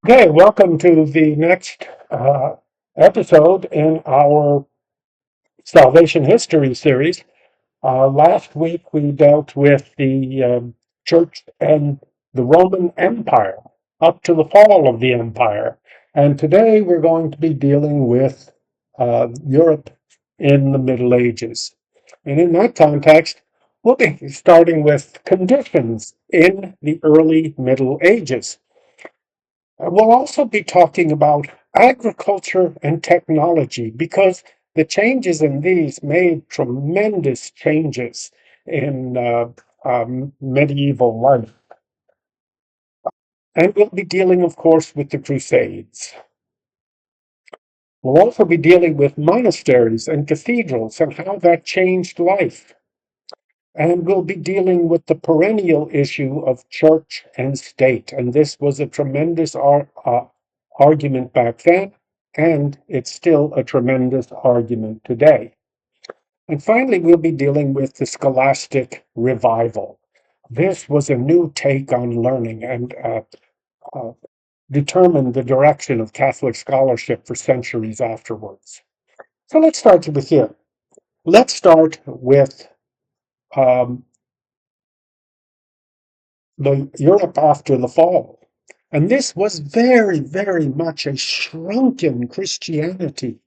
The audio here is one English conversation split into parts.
Okay, welcome to the next episode in our Salvation History series. Last week we dealt with the church and the Roman Empire up to the fall of the empire. And today we're going to be dealing with Europe in the Middle Ages. And in that context, we'll be starting with conditions in the early Middle Ages. We'll also be talking about agriculture and technology because the changes in these made tremendous changes in medieval life. And we'll be dealing, of course, with the Crusades. We'll also be dealing with monasteries and cathedrals and how that changed life. And we'll be dealing with the perennial issue of church and state. And this was a tremendous argument back then, and it's still a tremendous argument today. And finally, we'll be dealing with the scholastic revival. This was a new take on learning and uh, determined the direction of Catholic scholarship for centuries afterwards. So let's start with here. Let's start with um, the Europe after the fall. And this was very, very much a shrunken Christianity.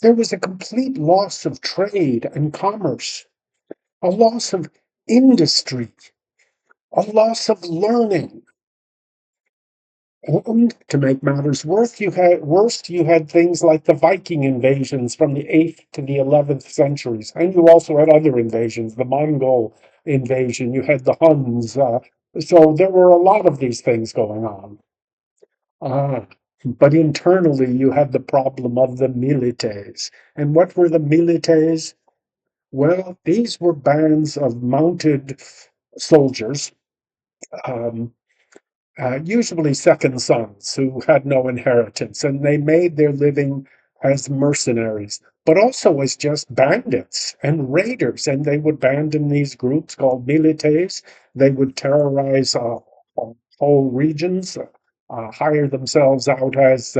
There was a complete loss of trade and commerce, a loss of industry, a loss of learning. And to make matters worse, you had things like the Viking invasions from the 8th to the 11th centuries. And you also had other invasions, the Mongol invasion, you had the Huns. So there were a lot of these things going on. Ah, but internally you had the problem of the milites. And what were the milites? Well, these were bands of mounted soldiers, um, usually second sons who had no inheritance, and they made their living as mercenaries, but also as just bandits and raiders. And they would band in these groups called milites. They would terrorize whole regions, hire themselves out as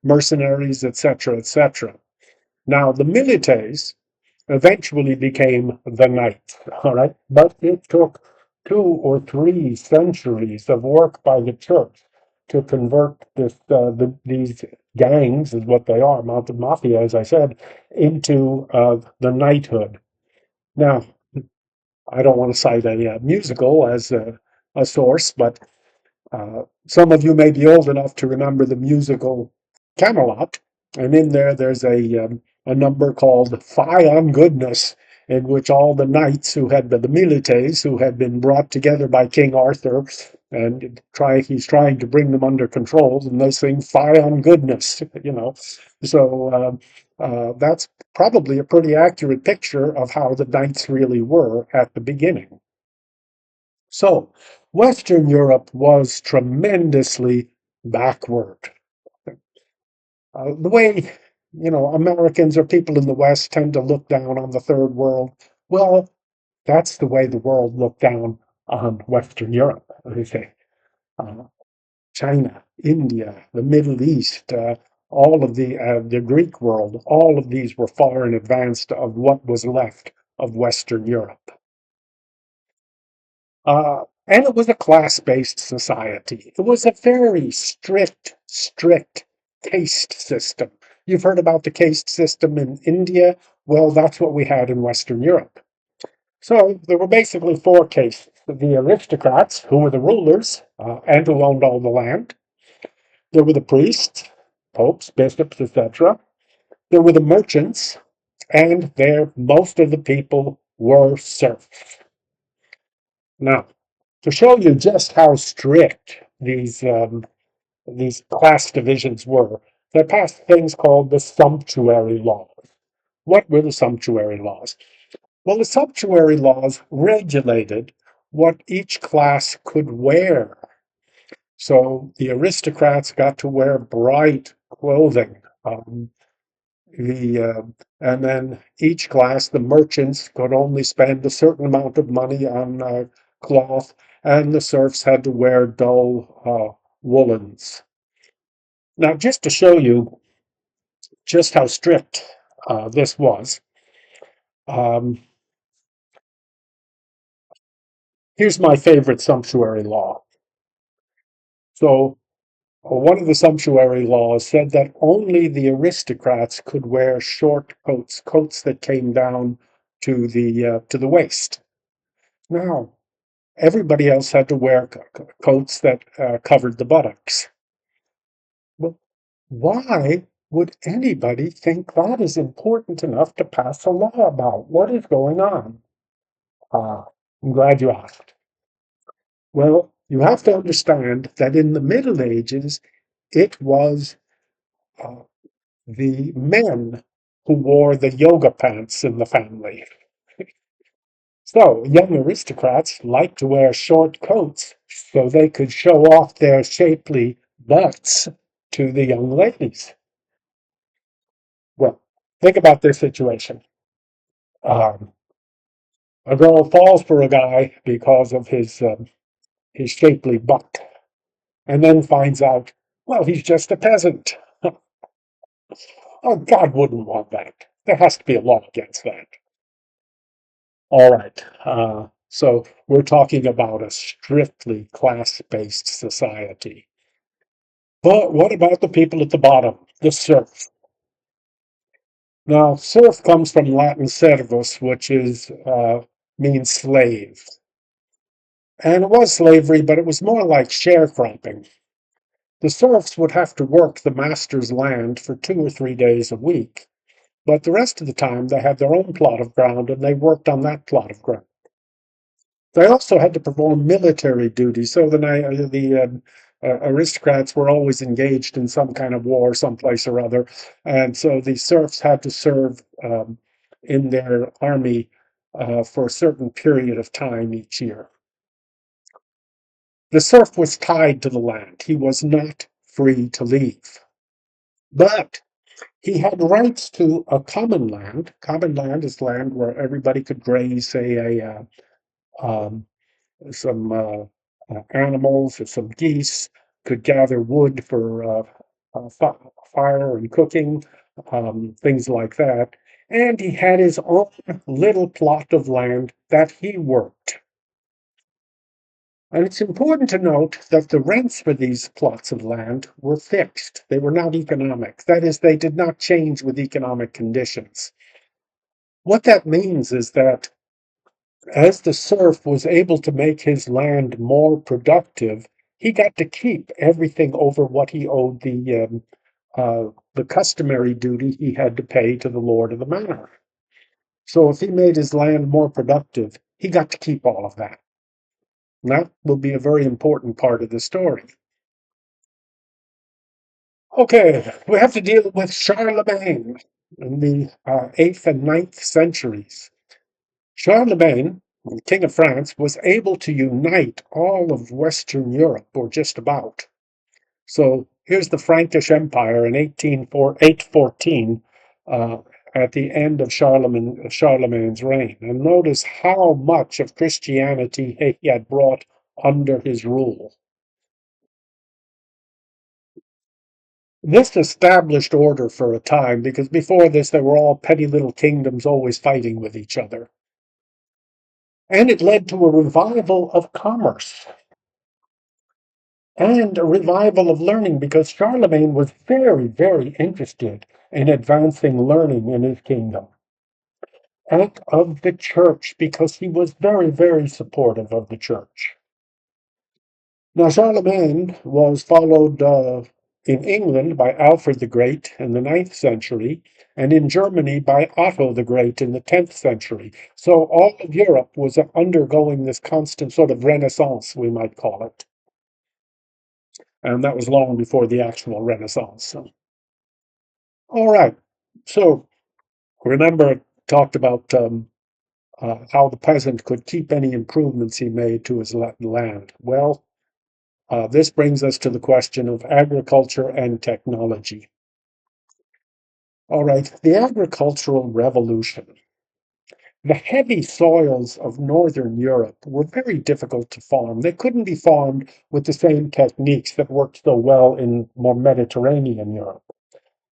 mercenaries, etc., etc. Now, the milites eventually became the knights, all right? But it took 2 or 3 centuries of work by the church to convert these gangs, is what they are, mounted mafia, as I said, into the knighthood. Now, I don't want to cite a musical as a source, but some of you may be old enough to remember the musical Camelot, and in there there's a number called "Fie on Goodness," in which all the knights who had been the milites who had been brought together by King Arthur, and he's trying to bring them under control, and they sing "Fie on Goodness," you know. So that's probably a pretty accurate picture of how the knights really were at the beginning. So, Western Europe was tremendously backward. The way, Americans or people in the West tend to look down on the third world, well, that's the way the world looked down on Western Europe. They say uh, China, India, the Middle East, all of the Greek world, all of these were far in advance of what was left of Western Europe. And it was a class-based society. It was a very strict caste system. You've heard about the caste system in India. Well, that's what we had in Western Europe. So there were basically 4 castes. The aristocrats, who were the rulers and who owned all the land. There were the priests, popes, bishops, etc. There were the merchants, and there most of the people were serfs. Now, to show you just how strict these class divisions were, they passed things called the sumptuary laws. What were the sumptuary laws? Well, the sumptuary laws regulated what each class could wear. So the aristocrats got to wear bright clothing. And then each class, the merchants, could only spend a certain amount of money on cloth, and the serfs had to wear dull woolens. Now, just to show you just how strict this was, um, here's my favorite sumptuary law. So, one of the sumptuary laws said that only the aristocrats could wear short coats, coats that came down to the waist. Now, everybody else had to wear coats that covered the buttocks. Well, why would anybody think that is important enough to pass a law about? What is going on? Ah, I'm glad you asked. Well, you have to understand that in the Middle Ages, it was uh, the men who wore the yoga pants in the family. So young aristocrats liked to wear short coats so they could show off their shapely butts to the young ladies. Well, think about this situation. Um, a girl falls for a guy because of his shapely butt, and then finds out, well, he's just a peasant. Oh, God wouldn't want that. There has to be a law against that. All right. So we're talking about a strictly class-based society. But what about the people at the bottom, the serf? Now, serf comes from Latin servus, which is means slave. And it was slavery, but it was more like sharecropping. The serfs would have to work the master's land for 2 or 3 days a week, but the rest of the time they had their own plot of ground and they worked on that plot of ground. They also had to perform military duty, so the aristocrats were always engaged in some kind of war someplace or other, and so the serfs had to serve in their army for a certain period of time each year. The serf was tied to the land. He was not free to leave. But he had rights to a common land. Common land is land where everybody could graze, say, some animals or some geese, could gather wood for fire and cooking, things like that. And he had his own little plot of land that he worked. And it's important to note that the rents for these plots of land were fixed. They were not economic. That is, they did not change with economic conditions. What that means is that as the serf was able to make his land more productive, he got to keep everything over what he owed the customary duty he had to pay to the lord of the manor. So if he made his land more productive, he got to keep all of that. And that will be a very important part of the story. Okay, we have to deal with Charlemagne in the 8th and 9th centuries. Charlemagne, King of France, was able to unite all of Western Europe, or just about. So here's the Frankish Empire in 814, uh, at the end of Charlemagne's reign. And notice how much of Christianity he had brought under his rule. This established order for a time, because before this they were all petty little kingdoms always fighting with each other. And it led to a revival of commerce and a revival of learning, because Charlemagne was very, very interested in advancing learning in his kingdom. And of the church, because he was very, very supportive of the church. Now, Charlemagne was followed in England by Alfred the Great in the 9th century, and in Germany by Otto the Great in the 10th century. So all of Europe was undergoing this constant sort of renaissance, we might call it. And that was long before the actual Renaissance. So, all right. So remember, I talked about how the peasant could keep any improvements he made to his land. Well, this brings us to the question of agriculture and technology. All right, the agricultural revolution. The heavy soils of Northern Europe were very difficult to farm. They couldn't be farmed with the same techniques that worked so well in more Mediterranean Europe.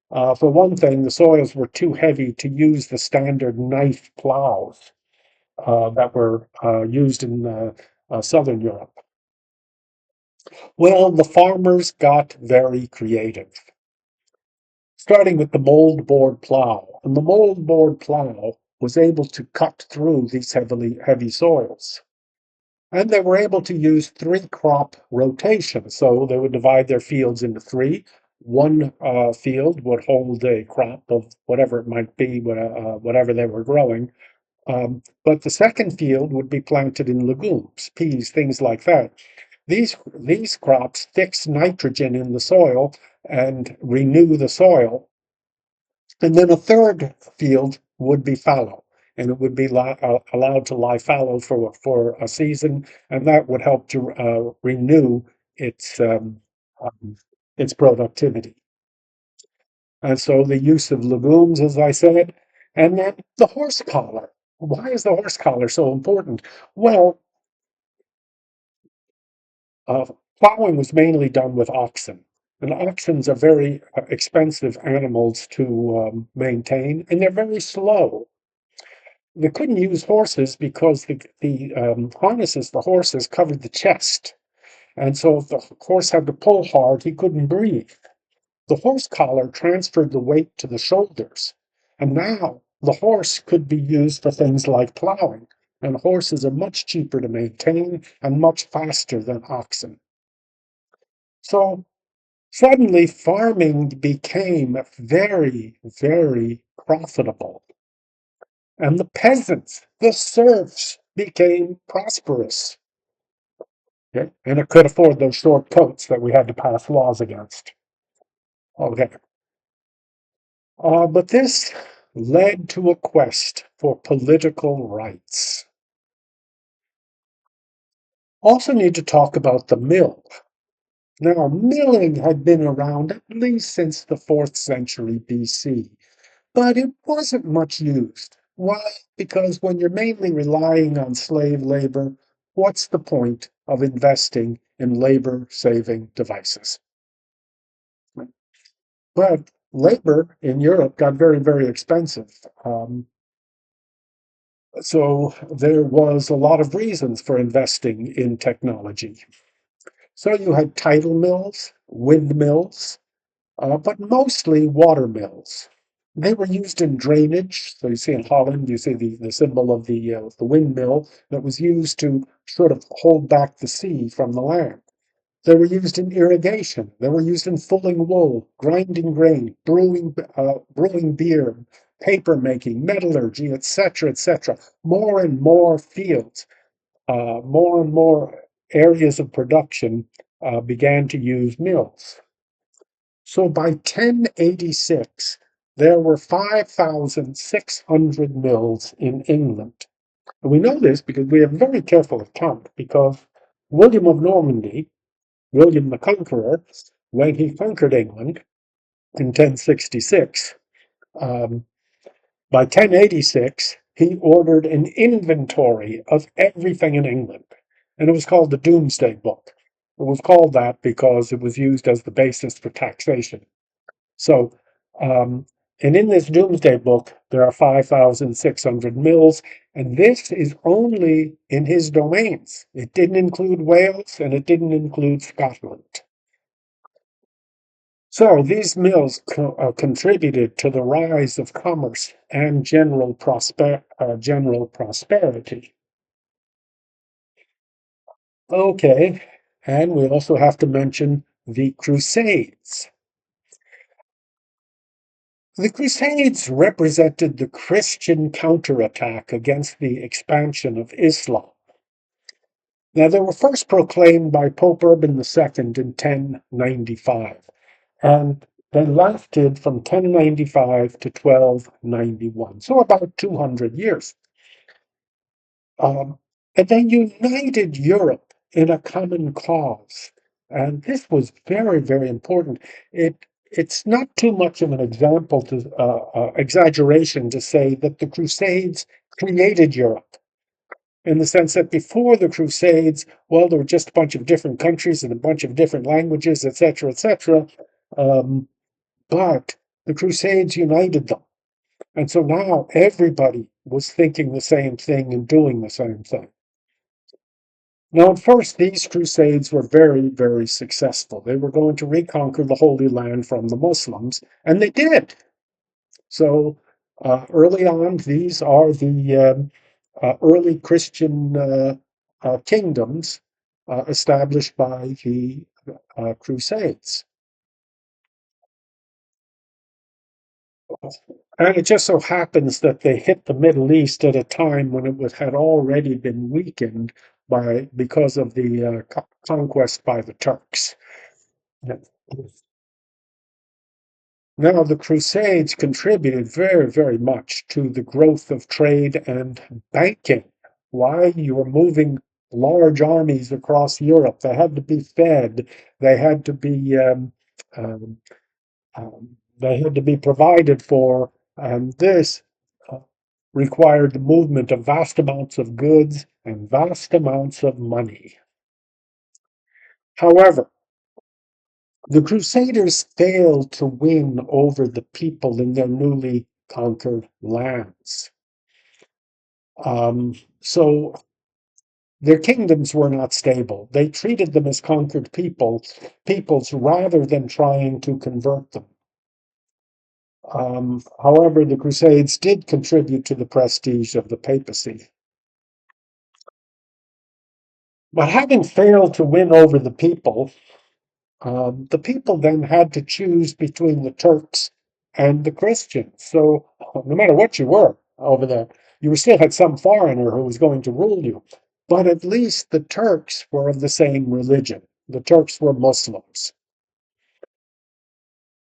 For one thing, the soils were too heavy to use the standard knife plows that were used in Southern Europe. Well, the farmers got very creative, starting with the moldboard plow. And the moldboard plow was able to cut through these heavy soils. And they were able to use three crop rotation. So they would divide their fields into three. One field would hold a crop of whatever it might be, whatever they were growing. But the second field would be planted in legumes, peas, things like that. These crops fix nitrogen in the soil and renew the soil. And then a third field would be fallow, and it would be allowed to lie fallow for a season, and that would help to renew its um, its productivity. And so the use of legumes, as I said, and then the horse collar. Why is the horse collar so important? Well, uh, plowing was mainly done with oxen. And oxens are very expensive animals to maintain, and they're very slow. They couldn't use horses because the harnesses for horses covered the chest. And so if the horse had to pull hard, he couldn't breathe. The horse collar transferred the weight to the shoulders. And now the horse could be used for things like plowing. And horses are much cheaper to maintain and much faster than oxen. So suddenly farming became very, very profitable. And the peasants, the serfs, became prosperous. Okay? And it could afford those short coats that we had to pass laws against. Okay. But this led to a quest for political rights. Also need to talk about the mill. Now, milling had been around at least since the 4th century BC, but it wasn't much used. Why? Because when you're mainly relying on slave labor, what's the point of investing in labor-saving devices? But labor in Europe got very, very expensive. So there was a lot of reasons for investing in technology. So you had tidal mills, windmills, but mostly water mills. They were used in drainage. So you see in Holland, you see the symbol of the windmill that was used to sort of hold back the sea from the land. They were used in irrigation. They were used in fulling wool, grinding grain, brewing beer, paper making, metallurgy, etc., etc. More and more fields, more and more areas of production began to use mills. So by 1086, there were 5,600 mills in England. And we know this because we have a very careful account because William of Normandy, William the Conqueror, when he conquered England in 1066, um, by 1086, he ordered an inventory of everything in England. And it was called the Domesday Book. It was called that because it was used as the basis for taxation. So, um, and in this Doomsday Book, there are 5,600 mills, and this is only in his domains. It didn't include Wales and it didn't include Scotland. So these mills contributed to the rise of commerce and general prosperity. Okay, and we also have to mention the Crusades. The Crusades represented the Christian counterattack against the expansion of Islam. Now, they were first proclaimed by Pope Urban II in 1095, and they lasted from 1095 to 1291, so about 200 years. And they united Europe in a common cause. And this was very, very important. It it's not too much of an example to exaggeration to say that the Crusades created Europe, in the sense that before the Crusades, well, there were just a bunch of different countries and a bunch of different languages, etc., etc. Um, but the Crusades united them. And so now everybody was thinking the same thing and doing the same thing. Now, at first, these crusades were very, very successful. They were going to reconquer the Holy Land from the Muslims, and they did. So early on, these are the early Christian kingdoms established by the Crusades. And it just so happens that they hit the Middle East at a time when had already been weakened because of the conquest by the Turks. Now, the Crusades contributed very, very much to the growth of trade and banking. Why? You were moving large armies across Europe. They had to be fed. They had to be um, they had to be provided for, and this uh, required the movement of vast amounts of goods and vast amounts of money. However, the Crusaders failed to win over the people in their newly conquered lands. So their kingdoms were not stable. They treated them as conquered peoples rather than trying to convert them. However, the Crusades did contribute to the prestige of the papacy. But having failed to win over the people then had to choose between the Turks and the Christians. So no matter what you were over there, you still had some foreigner who was going to rule you. But at least the Turks were of the same religion. The Turks were Muslims.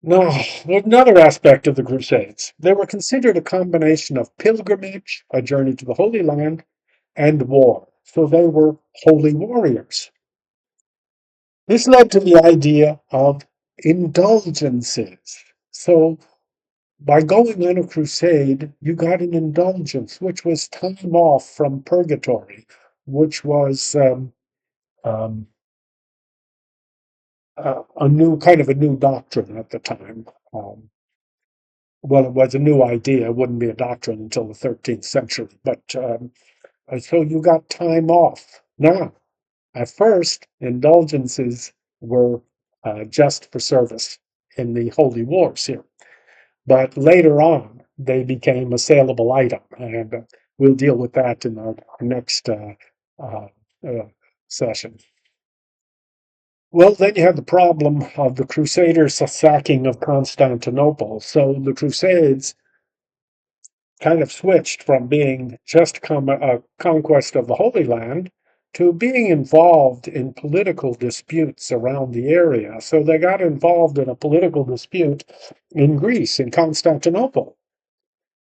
Now, another aspect of the Crusades, they were considered a combination of pilgrimage, a journey to the Holy Land, and war. So they were holy warriors. This led to the idea of indulgences. So by going on a crusade, you got an indulgence, which was time off from purgatory, which was um, a new doctrine at the time. Well, it was a new idea. It wouldn't be a doctrine until the 13th century. But so you got time off. Now, at first, indulgences were just for service in the holy wars here. But later on, they became a saleable item. And we'll deal with that in our next uh, session. Well, then you have the problem of the Crusaders' sacking of Constantinople. So the Crusades kind of switched from being just a conquest of the Holy Land to being involved in political disputes around the area. So they got involved in a political dispute in Greece, in Constantinople.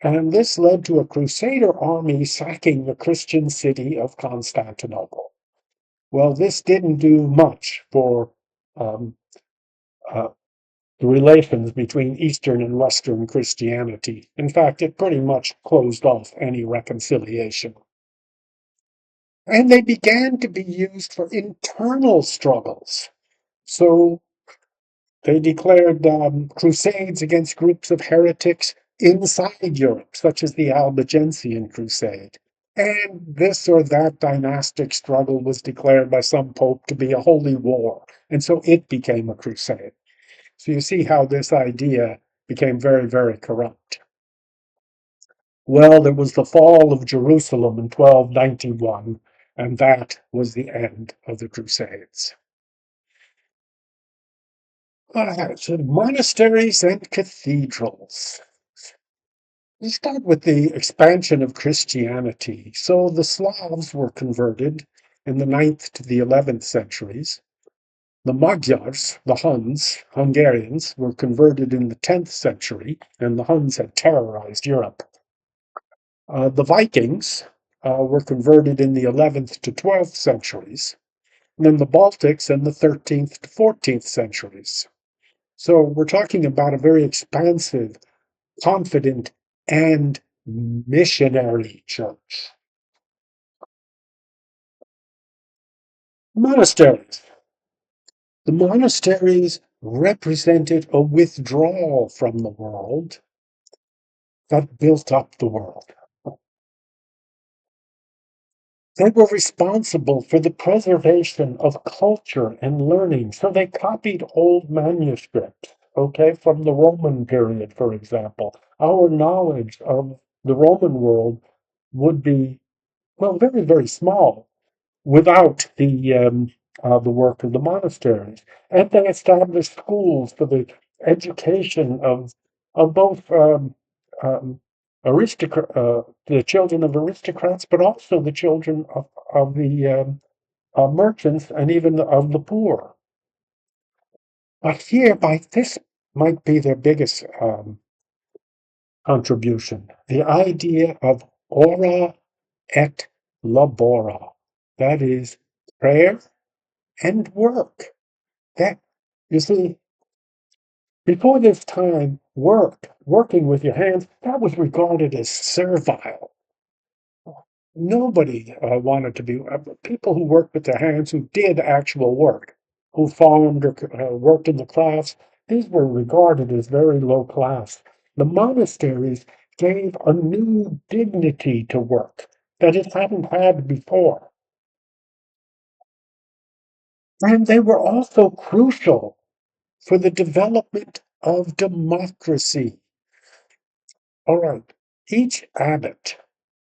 And this led to a Crusader army sacking the Christian city of Constantinople. Well, this didn't do much for um, uh, the relations between Eastern and Western Christianity. In fact, it pretty much closed off any reconciliation. And they began to be used for internal struggles. So they declared crusades against groups of heretics inside Europe, such as the Albigensian Crusade. And this or that dynastic struggle was declared by some pope to be a holy war. And so it became a crusade. So you see how this idea became very, very corrupt. Well, there was the fall of Jerusalem in 1291, and that was the end of the Crusades. So monasteries and cathedrals. We start with the expansion of Christianity. So the Slavs were converted in the 9th to the 11th centuries. The Magyars, the Huns, Hungarians, were converted in the 10th century, and the Huns had terrorized Europe. The Vikings were converted in the 11th to 12th centuries, and then the Baltics in the 13th to 14th centuries. So we're talking about a very expansive, confident, and missionary church. Monasteries. The monasteries represented a withdrawal from the world that built up the world. They were responsible for the preservation of culture and learning. So they copied old manuscripts, okay, from the Roman period, for example. Our knowledge of the Roman world would be, well, very, very small without the work of the monasteries. And they established schools for the education of both um, the children of aristocrats, but also the children of the merchants and even of the poor. But here, by this might be their biggest contribution, the idea of ora et labora, that is prayer and work. That, you see, before this time, working with your hands, that was regarded as servile. Nobody wanted to be people who worked with their hands, who did actual work, who farmed or worked in the crafts. These were regarded as very low class. The monasteries gave a new dignity to work that it hadn't had before. And they were also crucial for the development of democracy. All right, each abbot,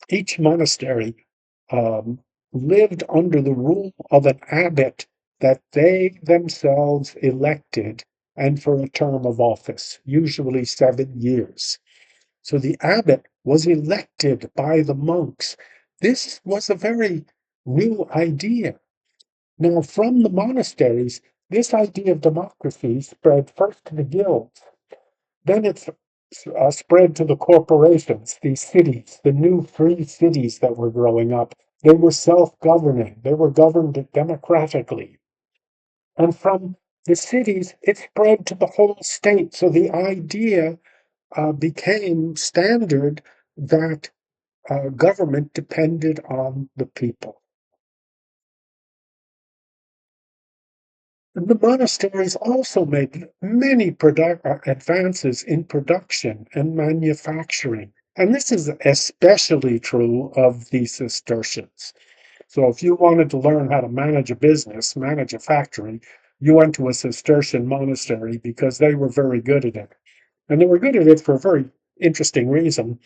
each monastery um, lived under the rule of an abbot that they themselves elected and for a term of office, usually 7 years. So the abbot was elected by the monks. This was a very new idea. Now, from the monasteries, this idea of democracy spread first to the guilds, then it's spread to the corporations, these cities, the new free cities that were growing up. They were self-governing. They were governed democratically. And from the cities, it spread to the whole state. So the idea became standard that government depended on the people. The monasteries also made many advances in production and manufacturing. And this is especially true of the Cistercians. So if you wanted to learn how to manage a business, manage a factory, you went to a Cistercian monastery because they were very good at it. And they were good at it for a very interesting reason.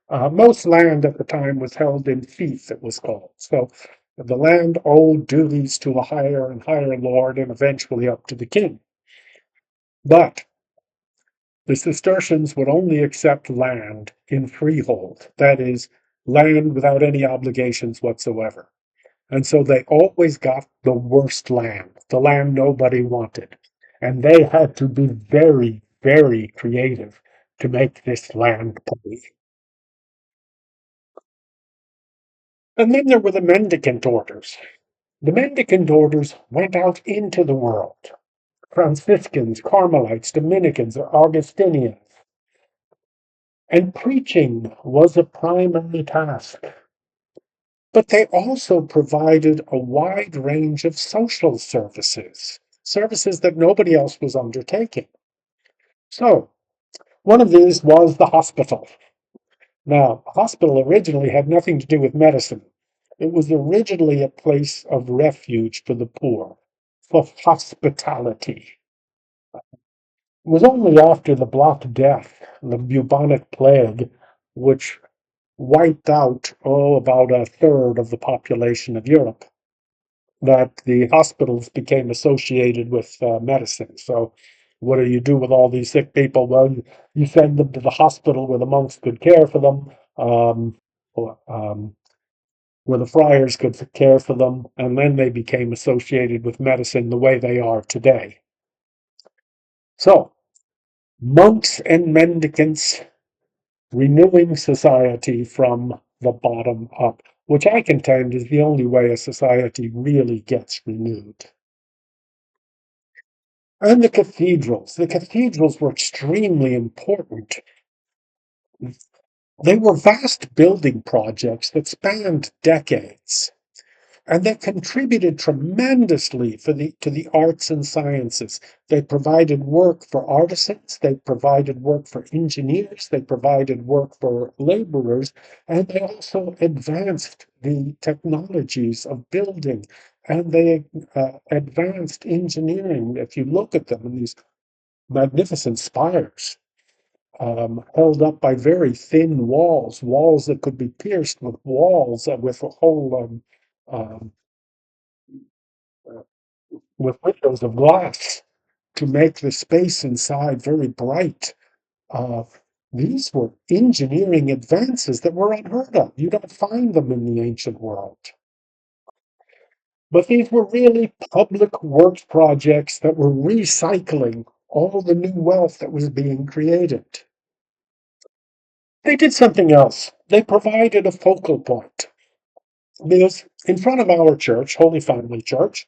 Most land at the time was held in fief, it was called. So the land owed duties to a higher and higher lord and eventually up to the king. But the Cistercians would only accept land in freehold, that is, land without any obligations whatsoever. And so they always got the worst land, the land nobody wanted. And they had to be very, very creative to make this land pay. And then there were the mendicant orders. The mendicant orders went out into the world. Franciscans, Carmelites, Dominicans, Augustinians. And preaching was a primary task. But they also provided a wide range of social services, services that nobody else was undertaking. So, one of these was the hospital. Now, a hospital originally had nothing to do with medicine. It was originally a place of refuge for the poor, for hospitality. It was only after the Black Death, the bubonic plague, which wiped out, about a third of the population of Europe, that the hospitals became associated with medicine. So, what do you do with all these sick people? Well, you send them to the hospital where the monks could care for them, or, where the friars could care for them, and then they became associated with medicine the way they are today. So, monks and mendicants renewing society from the bottom up, which I contend is the only way a society really gets renewed. And the cathedrals. The cathedrals were extremely important. They were vast building projects that spanned decades, and they contributed tremendously to the arts and sciences. They provided work for artisans, they provided work for engineers, they provided work for laborers, and they also advanced the technologies of building, and they advanced engineering. If you look at them in these magnificent spires, held up by very thin walls, walls that could be pierced with walls, with a whole um, with windows of glass to make the space inside very bright. Uh, these were engineering advances that were unheard of. You don't find them in the ancient world. But these were really public works projects that were recycling all the new wealth that was being created. They did something else. They provided a focal point. Because in front of our church, Holy Family Church,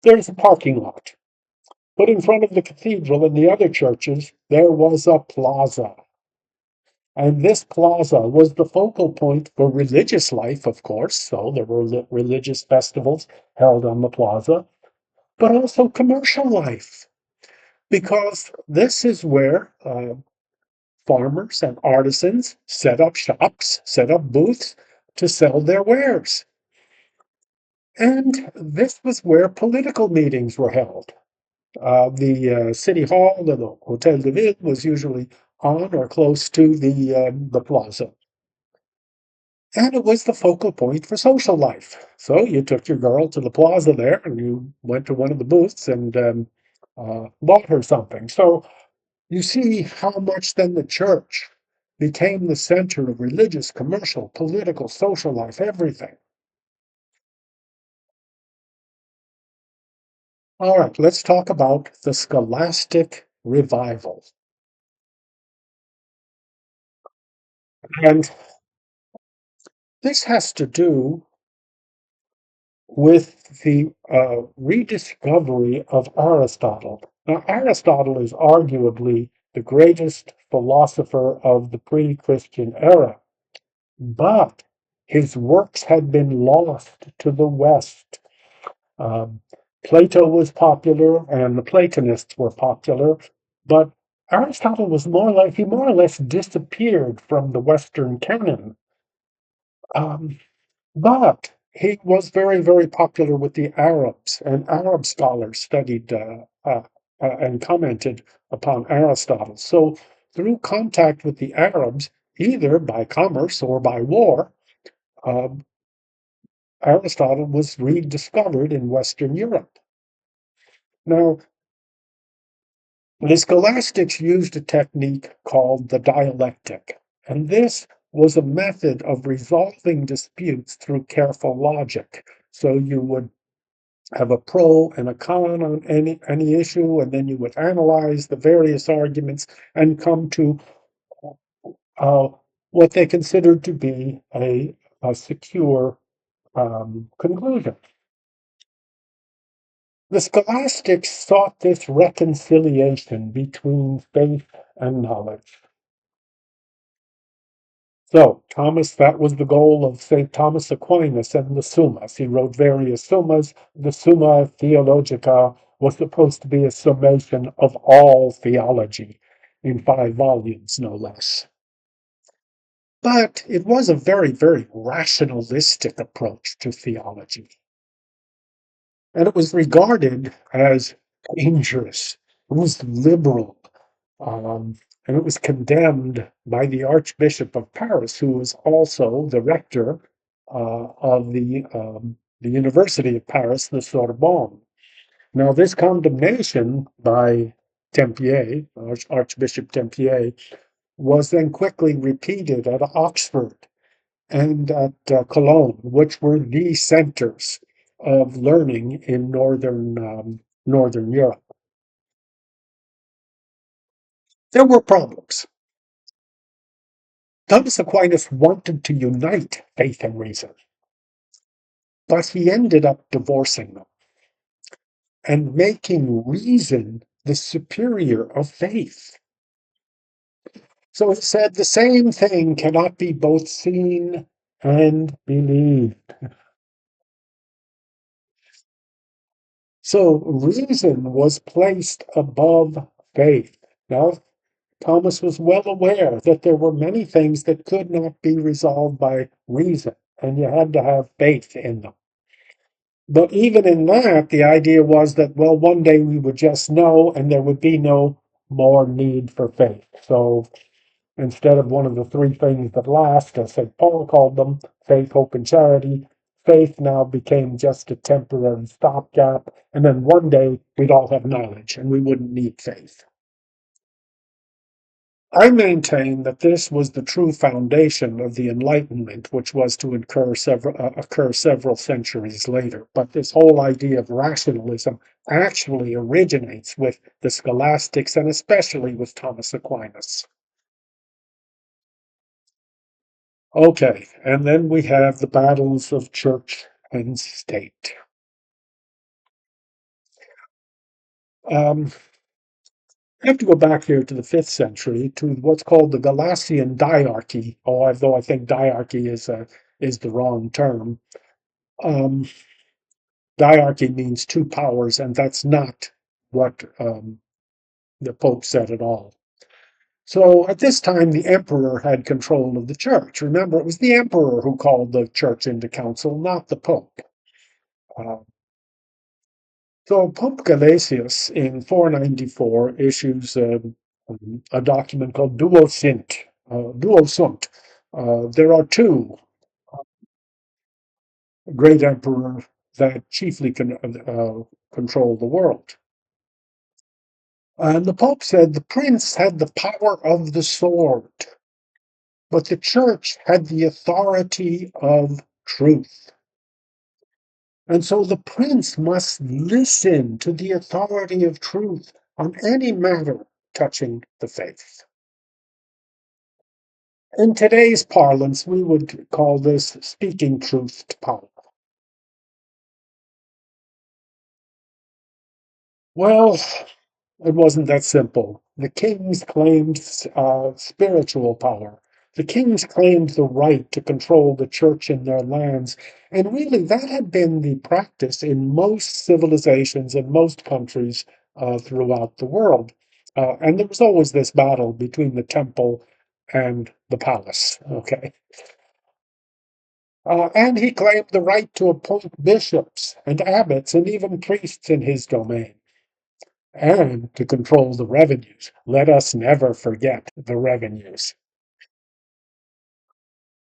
there's a parking lot. But in front of the cathedral and the other churches, there was a plaza. And this plaza was the focal point for religious life, of course. So there were religious festivals held on the plaza, but also commercial life, because this is where farmers and artisans set up shops, set up booths to sell their wares. And this was where political meetings were held. The city hall, the Hotel de Ville, was usually on or close to the plaza. And it was the focal point for social life. So you took your girl to the plaza there and you went to one of the booths and bought her something. So you see how much then the church became the center of religious, commercial, political, social life, everything. All right, let's talk about the Scholastic Revival. And this has to do with the rediscovery of Aristotle. Now, Aristotle is arguably the greatest philosopher of the pre Christian era, but his works had been lost to the West. Um, Plato was popular and the Platonists were popular, but Aristotle was he more or less disappeared from the Western canon. Um, But he was very, very popular with the Arabs, and Arab scholars studied and commented upon Aristotle. So, through contact with the Arabs, either by commerce or by war, um, Aristotle was rediscovered in Western Europe. Now, the scholastics used a technique called the dialectic, and this was a method of resolving disputes through careful logic. So you would have a pro and a con on any issue, and then you would analyze the various arguments and come to uh, what they considered to be a secure conclusion. The scholastics sought this reconciliation between faith and knowledge. So, that was the goal of St. Thomas Aquinas and the Summas. He wrote various summas. The Summa Theologica was supposed to be a summation of all theology in 5 volumes, no less. But it was a very, very rationalistic approach to theology. And it was regarded as dangerous. It was liberal. Um, and it was condemned by the Archbishop of Paris, who was also the rector of the University of Paris, the Sorbonne. Now, this condemnation by Tempier, Archbishop Tempier, was then quickly repeated at Oxford and at Cologne, which were the centers of learning in northern Europe. There were problems. Thomas Aquinas wanted to unite faith and reason, but he ended up divorcing them and making reason the superior of faith. So it said the same thing cannot be both seen and believed. So reason was placed above faith. Now, Thomas was well aware that there were many things that could not be resolved by reason, and you had to have faith in them. But even in that, the idea was that, well, one day we would just know and there would be no more need for faith. So instead of one of the three things that last, as St. Paul called them, faith, hope, and charity, faith now became just a temporary stopgap. And then one day we'd all have knowledge and we wouldn't need faith. I maintain that this was the true foundation of the Enlightenment, which was to occur several centuries later. But this whole idea of rationalism actually originates with the scholastics and especially with Thomas Aquinas. Okay, and then we have the battles of church and state. Um, I have to go back here to the 5th century to what's called the Galatian diarchy, although I think diarchy is the wrong term. Um, diarchy means two powers, and that's not what the Pope said at all. So at this time, the emperor had control of the church. Remember, it was the emperor who called the church into council, not the Pope. Uh, so Pope Gelasius in 494 issues a document called Duo Sunt. There are two great emperors that chiefly control the world. And the Pope said the prince had the power of the sword, but the church had the authority of truth. And so the prince must listen to the authority of truth on any matter touching the faith. In today's parlance, we would call this speaking truth to power. Well, it wasn't that simple. The kings claimed spiritual power. The kings claimed the right to control the church in their lands. And really, that had been the practice in most civilizations and most countries throughout the world. And there was always this battle between the temple and the palace. Okay. And he claimed the right to appoint bishops and abbots and even priests in his domain and to control the revenues. Let us never forget the revenues.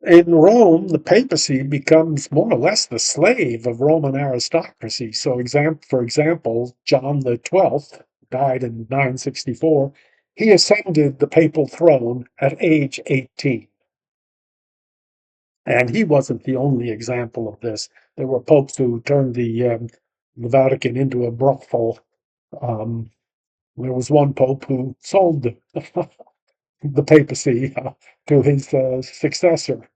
In Rome, the papacy becomes more or less the slave of Roman aristocracy. So, for example, John the 12th died in 964. He ascended the papal throne at age 18. And he wasn't the only example of this. There were popes who turned the Vatican into a brothel. Um, there was one pope who sold the papacy to his successor.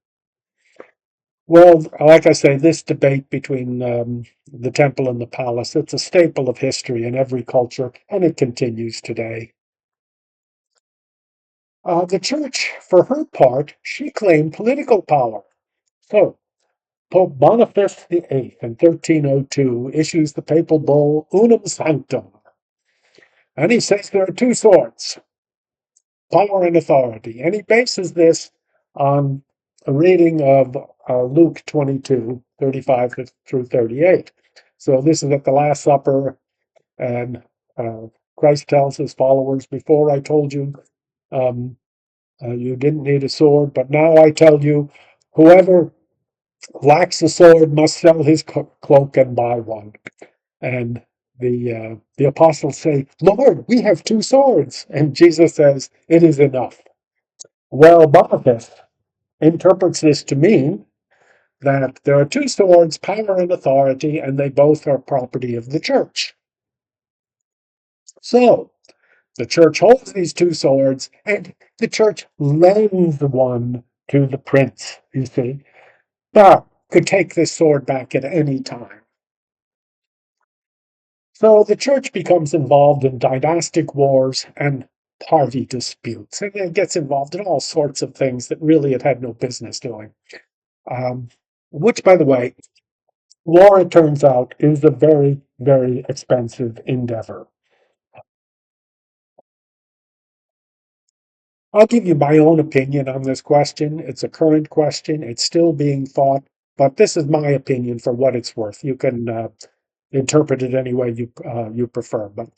Well, like I say, this debate between the temple and the palace, it's a staple of history in every culture, and it continues today. The church, for her part, she claimed political power. So, Pope Boniface VIII in 1302 issues the papal bull Unum Sanctum, and he says there are two swords, power and authority. And he bases this on a reading of Luke 22:35 through 38. So this is at the Last Supper, and Christ tells his followers, before I told you you didn't need a sword, but now I tell you, whoever lacks a sword must sell his cloak and buy one. And the apostles say, Lord, we have two swords. And Jesus says, it is enough. Well, Boniface interprets this to mean that there are two swords, power and authority, and they both are property of the church. So the church holds these two swords, and the church lends one to the prince, you see, but could take this sword back at any time. So the church becomes involved in dynastic wars and party disputes, and it gets involved in all sorts of things that really it had no business doing. Um, which, by the way, war, it turns out, is a very, very expensive endeavor. I'll give you my own opinion on this question. It's a current question. It's still being thought, but this is my opinion for what it's worth. You can interpret it any way you prefer. But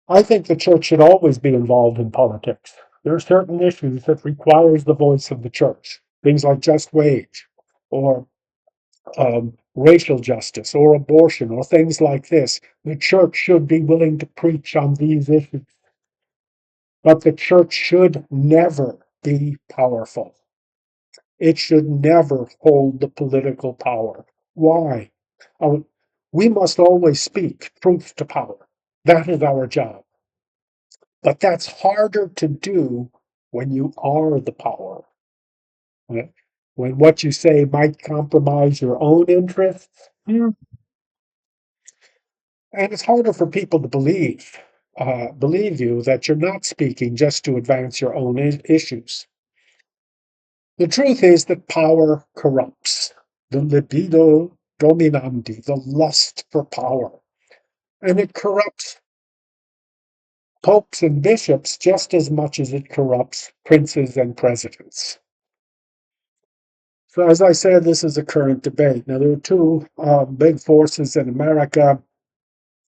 I think the church should always be involved in politics. There are certain issues that requires the voice of the church, things like just wage, or racial justice, or abortion, or things like this. The church should be willing to preach on these issues, but the church should never be powerful. It should never hold the political power. Why? Uh, we must always speak truth to power. That is our job. But that's harder to do when you are the power. Right? When what you say might compromise your own interests. And it's harder for people to believe you that you're not speaking just to advance your own issues. The truth is that power corrupts. The libido dominandi, the lust for power. And it corrupts popes and bishops just as much as it corrupts princes and presidents. So, as I said, this is a current debate. Now, there are two big forces in America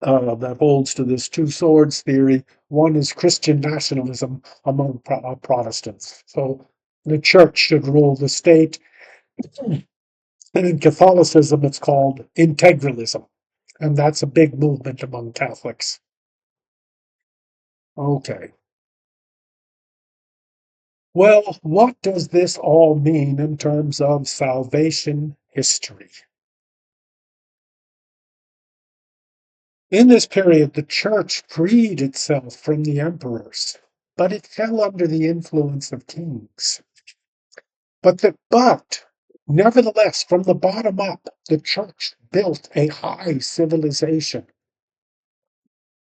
that holds to this two swords theory. One is Christian nationalism among Protestants. So, the church should rule the state. And in Catholicism, it's called integralism. And that's a big movement among Catholics. Okay. Well, what does this all mean in terms of salvation history? In this period, the church freed itself from the emperors, but it fell under the influence of kings. But nevertheless, from the bottom up, the church built a high civilization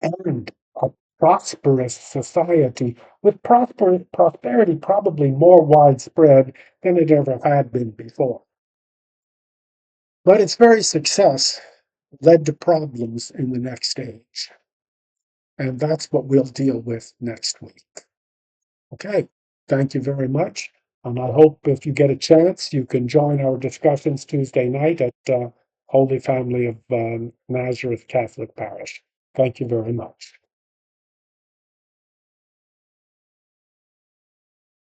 and a prosperous society with prosperity probably more widespread than it ever had been before. But its very success led to problems in the next age. And that's what we'll deal with next week. Okay, thank you very much. And I hope if you get a chance, you can join our discussions Tuesday night at Holy Family of Nazareth Catholic Parish. Thank you very much.